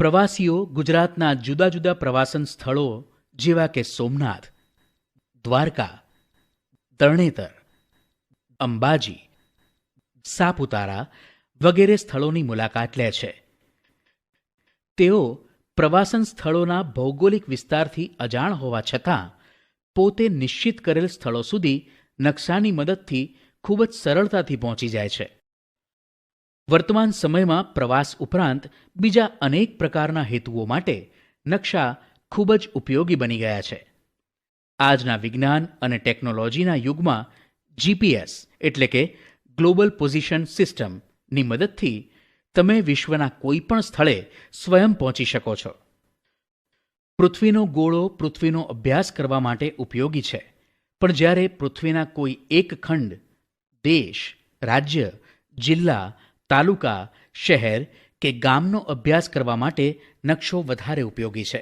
પ્રવાસીઓ ગુજરાતના જુદા જુદા પ્રવાસન સ્થળો જેવા કે સોમનાથ, દ્વારકા, તરણેતર, અંબાજી, સાપુતારા વગેરે સ્થળોની મુલાકાત લે છે. તેઓ પ્રવાસન સ્થળોના ભૌગોલિક વિસ્તારથી અજાણ હોવા છતાં પોતે નિશ્ચિત કરેલ સ્થળો સુધી નકશાની મદદથી ખૂબ જ સરળતાથી પહોંચી જાય છે. વર્તમાન સમયમાં પ્રવાસ ઉપરાંત બીજા અનેક પ્રકારના હેતુઓ માટે નકશા ખૂબ જ ઉપયોગી બની ગયા છે. આજના વિજ્ઞાન અને ટેકનોલોજીના યુગમાં જીપીએસ એટલે કે ગ્લોબલ પોઝિશન સિસ્ટમની મદદથી તમે વિશ્વના કોઈ પણ સ્થળે સ્વયં પહોંચી શકો છો. પૃથ્વીનો ગોળો પૃથ્વીનો અભ્યાસ કરવા માટે ઉપયોગી છે, પણ જ્યારે પૃથ્વીના કોઈ એક ખંડ, દેશ, રાજ્ય, જિલ્લા, તાલુકા, શહેર કે ગામનો અભ્યાસ કરવા માટે નકશો વધારે ઉપયોગી છે.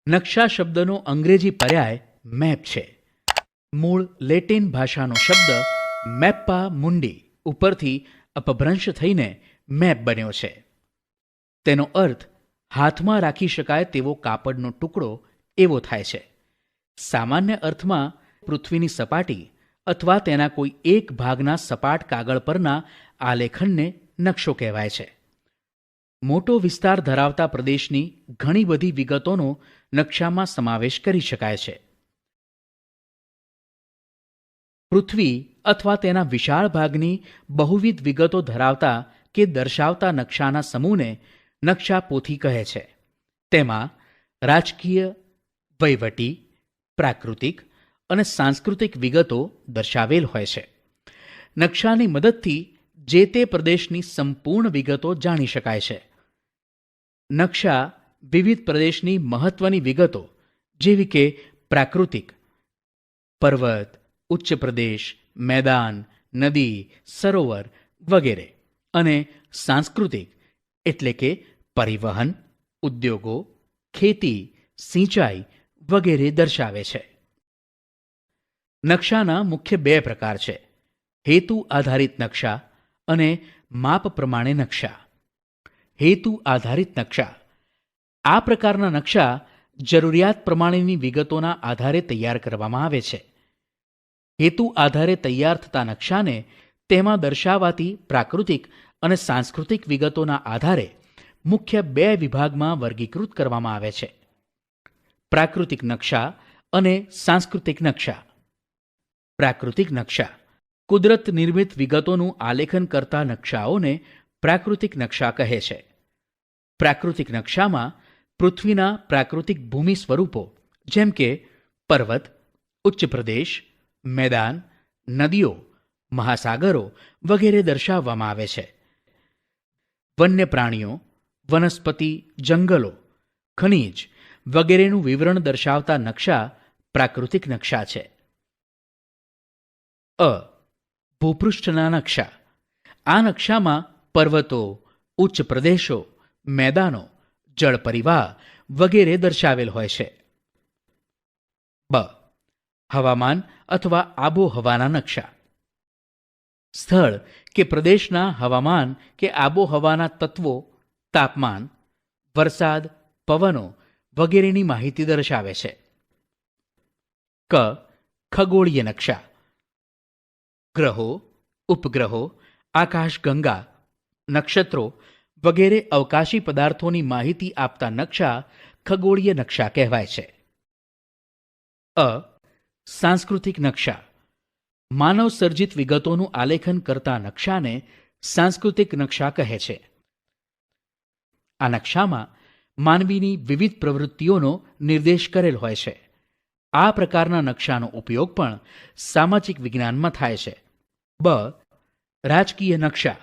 નકશા શબ્દનો અંગ્રેજી પર્યાય મેપ છે. મૂળ લેટિન ભાષાનો શબ્દ મેપ્પા મુન્ડી ઉપરથી અપભ્રંશ થઈને મેપ બન્યો છે. તેનો અર્થ હાથમાં રાખી શકાય તેવો કાપડનો ટુકડો એવો થાય છે. સામાન્ય અર્થમાં પૃથ્વીની સપાટી અથવા તેના કોઈ એક ભાગના સપાટ કાગળ પરના આલેખનને નકશો કહેવાય છે. મોટો વિસ્તાર ધરાવતા પ્રદેશની ઘણી બધી વિગતોનો નકશામાં સમાવેશ કરી શકાય છે. પૃથ્વી અથવા તેના વિશાળ ભાગની બહુવિધ વિગતો ધરાવતા કે દર્શાવતા નકશાના સમૂહને નકશાપોથી કહે છે. તેમાં રાજકીય, વહીવટી, પ્રાકૃતિક અને સાંસ્કૃતિક વિગતો દર્શાવેલ હોય છે. નકશાની મદદથી જે તે પ્રદેશની સંપૂર્ણ વિગતો જાણી શકાય છે. નકશા વિવિધ પ્રદેશની મહત્વની વિગતો જેવી કે પ્રાકૃતિક, પર્વત, ઉચ્ચ પ્રદેશ, મેદાન, નદી, સરોવર વગેરે અને સાંસ્કૃતિક એટલે કે પરિવહન, ઉદ્યોગો, ખેતી, સિંચાઈ વગેરે દર્શાવે છે. નકશાના મુખ્ય બે પ્રકાર છે: હેતુ આધારિત નકશા અને માપ પ્રમાણે નકશા. હેતુ આધારિત નકશા: આ પ્રકારના નકશા જરૂરિયાત પ્રમાણેની વિગતોના આધારે તૈયાર કરવામાં આવે છે. હેતુ આધારે તૈયાર થતા નકશાને તેમાં દર્શાવાતી પ્રાકૃતિક અને સાંસ્કૃતિક વિગતોના આધારે મુખ્ય બે વિભાગમાં વર્ગીકૃત કરવામાં આવે છે: પ્રાકૃતિક નકશા અને સાંસ્કૃતિક નકશા. પ્રાકૃતિક નકશા કુદરત નિર્મિત વિગતોનું આલેખન કરતા નકશાઓને પ્રાકૃતિક નકશા કહે છે. પ્રાકૃતિક નકશામાં પૃથ્વીના પ્રાકૃતિક ભૂમિ સ્વરૂપો જેમ કે પર્વત, ઉચ્ચ પ્રદેશ, મેદાન, નદીઓ, મહાસાગરો વગેરે દર્શાવવામાં આવે છે. વન્ય પ્રાણીઓ, વનસ્પતિ, જંગલો, ખનિજ વગેરેનું વિવરણ દર્શાવતા નકશા પ્રાકૃતિક નકશા છે. ભૂપૃષ્ઠના નકશા: આ નકશામાં પર્વતો, ઉચ્ચ પ્રદેશો, મેદાનો, જળ પરિવાહ વગેરે દર્શાવેલ હોય છે. હવામાન અથવા આબોહવાના નકશા: સ્થળ કે પ્રદેશના હવામાન કે આબોહવાના તત્વો, તાપમાન, વરસાદ, પવનો વગેરેની માહિતી દર્શાવે છે. ખગોળીય નકશા: ગ્રહો, ઉપગ્રહો, આકાશગંગા, નક્ષત્રો વગેરે અવકાશી પદાર્થોની માહિતી આપતા નકશા ખગોળીય નકશા કહેવાય છે. સાંસ્કૃતિક નકશા: માનવ સર્જિત વિગતોનું આલેખન કરતા નકશાને સાંસ્કૃતિક નકશા કહે છે. આ નકશામાં માનવીની વિવિધ પ્રવૃત્તિઓનો નિર્દેશ કરેલ હોય છે. આ પ્રકારના નકશાનો ઉપયોગ પણ સામાજિક વિજ્ઞાનમાં થાય છે. રાજકીય નકશા: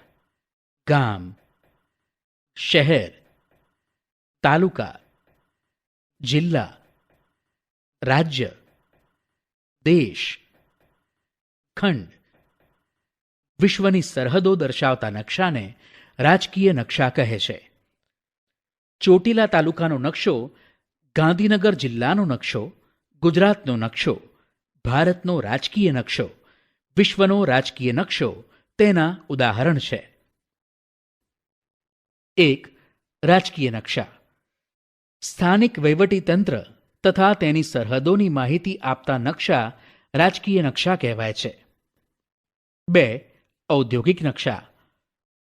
ગામ, શહેર, તાલુકા, જિલ્લા, રાજ્ય, દેશ, ખંડ, વિશ્વની સરહદો દર્શાવતા નકશાને રાજકીય નકશા કહે છે. ચોટીલા તાલુકાનો નકશો, ગાંધીનગર જિલ્લાનો નકશો, ગુજરાતનો નકશો, ભારતનો રાજકીય નકશો, વિશ્વનો રાજકીય નકશો તેના ઉદાહરણ છે. રાજકીય નકશા. સ્થાનિક વહીવટીતંત્ર તથા તેની સરહદોની માહિતી આપતા નકશા રાજકીય નકશા કહેવાય છે. 2. ઔદ્યોગિક નકશા.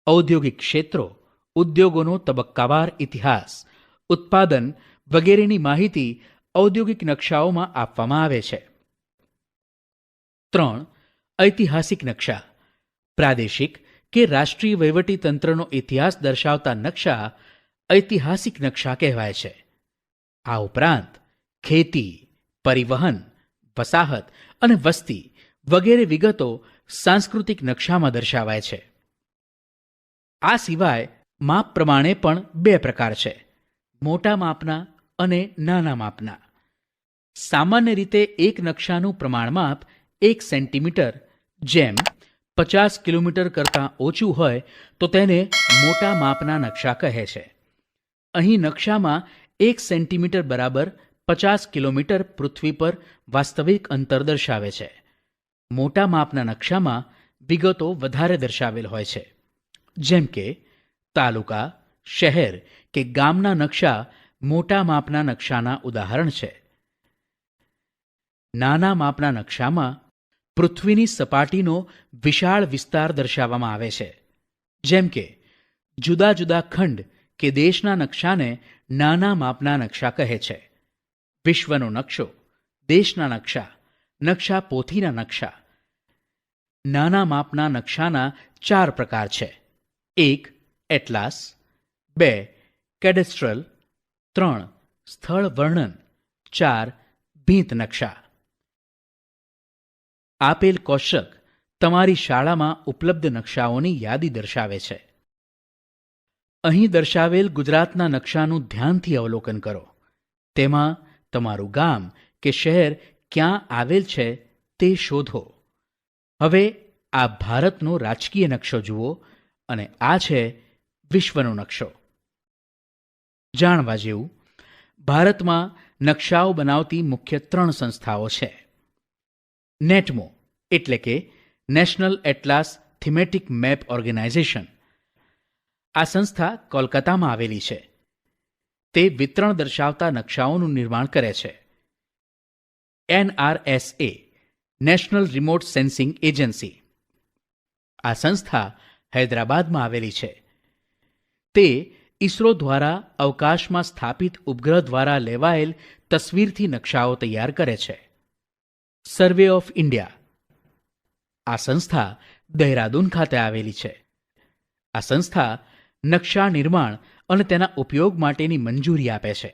ઔદ્યોગિક ક્ષેત્રો, ઉદ્યોગોનો તબક્કાવાર ઇતિહાસ, ઉત્પાદન વગેરેની માહિતી ઔદ્યોગિક નકશાઓમાં આપવામાં આવે છે. 3. ઐતિહાસિક નકશા. પ્રાદેશિક કે રાષ્ટ્રીય વહીવટીતંત્રનો ઇતિહાસ દર્શાવતા નકશા ઐતિહાસિક નકશા કહેવાય છે. આ ઉપરાંત ખેતી, પરિવહન, વસાહત અને વસ્તી વગેરે વિગતો સાંસ્કૃતિક નકશામાં દર્શાવાય છે. આ સિવાય માપ પ્રમાણે પણ 2 પ્રકાર છે: મોટા માપના અને નાના માપના. સામાન્ય રીતે એક નકશાનું પ્રમાણ માપ 1 સેન્ટીમીટર, જેમ 50 કિલોમીટર કરતાં ઓછું હોય તો તેને મોટા માપના નકશા કહે છે. અહીં નકશામાં 1 સેન્ટીમીટર બરાબર 50 કિલોમીટર પૃથ્વી પર વાસ્તવિક અંતર દર્શાવે છે. મોટા માપના નકશામાં વિગતો વધારે દર્શાવેલ હોય છે, જેમ કે તાલુકા, શહેર કે ગામના નકશા મોટા માપના નકશાના ઉદાહરણ છે. નાના માપના નકશામાં પૃથ્વીની સપાટીનો વિશાળ વિસ્તાર દર્શાવવામાં આવે છે, જેમ કે જુદા જુદા ખંડ કે દેશના નકશાને નાના માપના નકશા કહે છે. વિશ્વનો નકશો, દેશના નકશા, નકશા પોથીના નકશા. નાના માપના નકશાના 4 પ્રકાર છે: 1. એટલાસ, 2. કેડેસ્ટ્રલ, 3. સ્થળ વર્ણન, 4. ભીંત નકશા. આપેલ કોષ્ટક તમારી શાળામાં ઉપલબ્ધ નકશાઓની યાદી દર્શાવે છે. અહીં દર્શાવેલ ગુજરાતના નકશાનું ધ્યાનથી અવલોકન કરો. તેમાં તમારું ગામ કે શહેર ક્યાં આવેલ છે તે શોધો. હવે આ ભારતનો રાજકીય નકશો જુઓ અને આ છે વિશ્વનો નકશો. જાણવા જેવું, ભારતમાં નકશાઓ બનાવતી મુખ્ય 3 સંસ્થાઓ છે. નેટમો એટલે કે national atlas thematic map organization. આ સંસ્થા કોલકાતામાં આવેલી છે. તે વિતરણ દર્શાવતા નકશાઓનું નિર્માણ કરે છે. NRSA national remote sensing agency. આ સંસ્થા હૈદરાબાદમાં આવેલી છે. તે ઇસરો દ્વારા અવકાશમાં સ્થાપિત ઉપગ્રહ દ્વારા લેવાયેલ તસવીરથી નકશાઓ તૈયાર કરે છે. Survey of India. આ સંસ્થા દહેરાદૂન ખાતે આવેલી છે. આ સંસ્થા નકશા નિર્માણ અને તેના ઉપયોગ માટેની મંજૂરી આપે છે.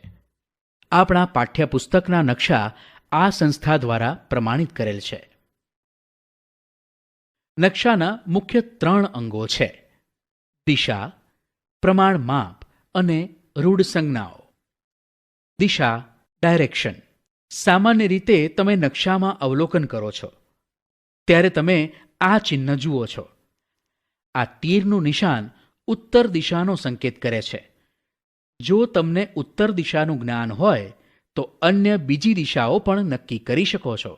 આપણા પાઠ્યપુસ્તકના નકશા આ સંસ્થા દ્વારા પ્રમાણિત કરેલ છે. નકશાના મુખ્ય 3 અંગો છે: દિશા, પ્રમાણ માપ અને રૂઢ સંજ્ઞાઓ. દિશા, ડાયરેક્શન. સામાન્ય રીતે તમે નકશામાં અવલોકન કરો છો ત્યારે તમે આ ચિહ્ન જુઓ છો. આ તીરનું નિશાન ઉત્તર દિશાનો સંકેત કરે છે. જો તમને ઉત્તર દિશાનું જ્ઞાન હોય તો અન્ય બીજી દિશાઓ પણ નક્કી કરી શકો છો.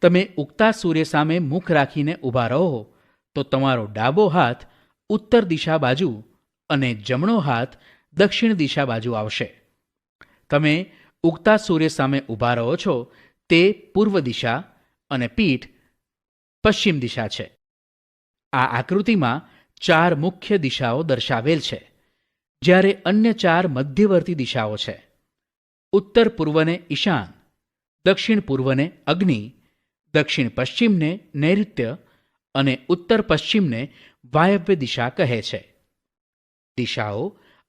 તમે ઉગતા સૂર્ય સામે મુખ રાખીને ઊભા રહો તો તમારો ડાબો હાથ ઉત્તર દિશા બાજુ અને જમણો હાથ દક્ષિણ દિશા બાજુ આવશે. તમે ઉગતા સૂર્ય સામે ઊભા રહો છો તે પૂર્વ દિશા અને પીઠ પશ્ચિમ દિશા છે. આ આકૃતિમાં 4 મુખ્ય દિશાઓ દર્શાવેલ છે, જ્યારે અન્ય 4 મધ્યવર્તી દિશાઓ છે. ઉત્તર પૂર્વને ઈશાન, દક્ષિણ પૂર્વને અગ્નિ, દક્ષિણ પશ્ચિમને નૈઋત્ય અને ઉત્તર પશ્ચિમને વાયવ્ય દિશા કહે છે. દિશાઓ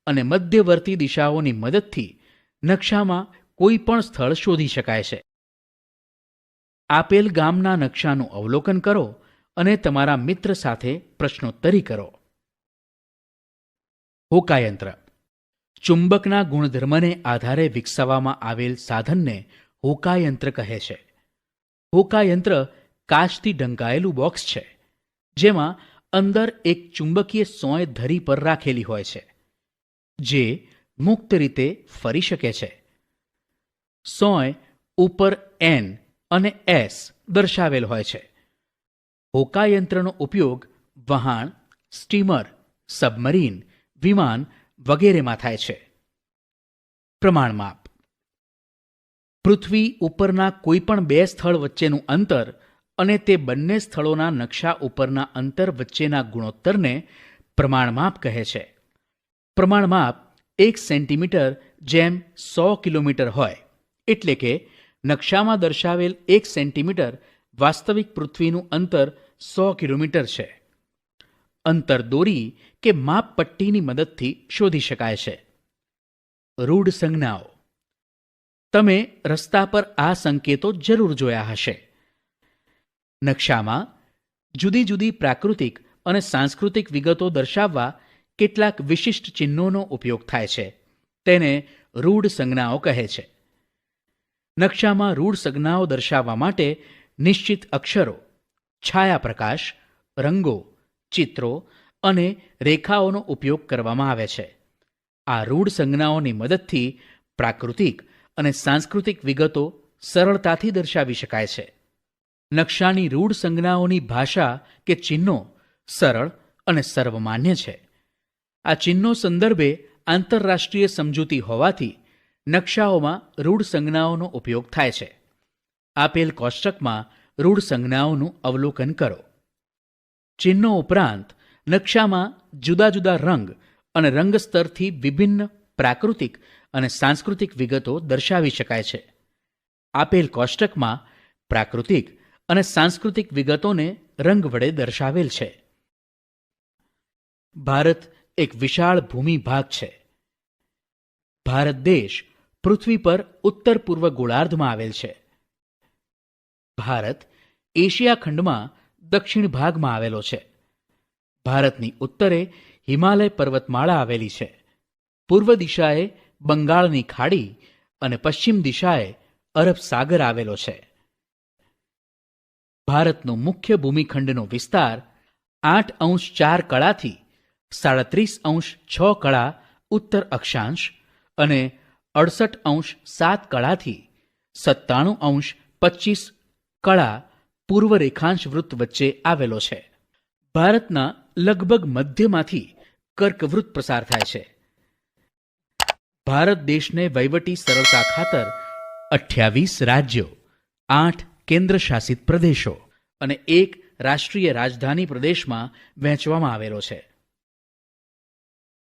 અને મધ્યવર્તી દિશાઓની મદદથી નકશામાં કોઈ પણ સ્થળ શોધી શકાય છે. આપેલ ગામના નકશાનું અવલોકન કરો અને તમારા મિત્ર સાથે પ્રશ્નોત્તરી કરો. હોકાયંત્ર. ચુંબકના ગુણધર્મને આધારે વિકસાવવામાં આવેલ સાધનને હોકાયંત્ર કહે છે. હોકાયંત્ર કાચથી ઢંકાયેલું બોક્સ છે, જેમાં અંદર એક ચુંબકીય સોય ધરી પર રાખેલી હોય છે, જે મુક્ત રીતે ફરી શકે છે. સોય ઉપર N અને S દર્શાવેલ હોય છે. હોકાયંત્રનો ઉપયોગ વહાણ, સ્ટીમર, સબમરીન, વિમાન વગેરેમાં થાય છે. પ્રમાણમાપ. પૃથ્વી ઉપરના કોઈપણ બે સ્થળ વચ્ચેનું અંતર અને તે બંને સ્થળોના નકશા ઉપરના અંતર વચ્ચેના ગુણોત્તરને પ્રમાણમાપ કહે છે. પ્રમાણમાપ 1 સેન્ટીમીટર જેમ 100 કિલોમીટર હોય, એટલે કે નકશામાં દર્શાવેલ 1 સેન્ટીમીટર વાસ્તવિક પૃથ્વીનું અંતર 100 કિલોમીટર છે. અંતર દોરી કે માપપટ્ટીની મદદથી શોધી શકાય છે. રૂઢ સંજ્ઞાઓ. તમે રસ્તા પર આ સંકેતો જરૂર જોયા હશે. નકશામાં જુદી જુદી પ્રાકૃતિક અને સાંસ્કૃતિક વિગતો દર્શાવવા કેટલાક વિશિષ્ટ ચિહ્નોનો ઉપયોગ થાય છે. તેને રૂઢ સંજ્ઞાઓ કહે છે. નકશામાં રૂઢ સંજ્ઞાઓ દર્શાવવા માટે નિશ્ચિત અક્ષરો, છાયાપ્રકાશ, રંગો, ચિત્રો અને રેખાઓનો ઉપયોગ કરવામાં આવે છે. આ રૂઢ સંજ્ઞાઓની મદદથી પ્રાકૃતિક અને સાંસ્કૃતિક વિગતો સરળતાથી દર્શાવી શકાય છે. નકશાની રૂઢ સંજ્ઞાઓની ભાષા કે ચિહ્નો સરળ અને સર્વમાન્ય છે. આ ચિહ્નો સંદર્ભે આંતરરાષ્ટ્રીય સમજૂતી હોવાથી નકશાઓમાં રૂઢ સંજ્ઞાઓનો ઉપયોગ થાય છે. આપેલ કોષ્ટકમાં રૂઢ સંજ્ઞાઓનું અવલોકન કરો. ચિહ્નો ઉપરાંત નકશામાં જુદા જુદા રંગ અને રંગ સ્તરથી વિભિન્ન પ્રાકૃતિક અને સાંસ્કૃતિક વિગતો દર્શાવી શકાય છે. આપેલ કોષ્ટકમાં પ્રાકૃતિક અને સાંસ્કૃતિક વિગતોને રંગ વડે દર્શાવેલ છે. ભારત એક વિશાળ ભૂમિ ભાગ છે. ભારત દેશ પૃથ્વી પર ઉત્તર પૂર્વ ગોળાર્ધમાં આવેલ છે. ભારત એશિયા ખંડમાં દક્ષિણ ભાગમાં આવેલો છે. ભારતની ઉત્તરે હિમાલય પર્વતમાળા આવેલી છે. પૂર્વ દિશાએ બંગાળની ખાડી અને પશ્ચિમ દિશાએ અરબ સાગર આવેલો છે. ભારતનો મુખ્ય ભૂમિખંડનો વિસ્તાર 8°4 કળાથી 37°6 કળા ઉત્તર અક્ષાંશ અને 68°7 કળાથી 97°25 કળા પૂર્વ રેખાંશ વૃત્ત વચ્ચે આવેલો છે. ભારતના લગભગ મધ્યમાંથી કર્કવૃત્ત પ્રસાર થાય છે. ભારત દેશને વહીવટી સરળતા ખાતર 28 રાજ્યો, 8 કેન્દ્ર શાસિત પ્રદેશો અને 1 રાષ્ટ્રીય રાજધાની પ્રદેશમાં વહેંચવામાં આવેલો છે.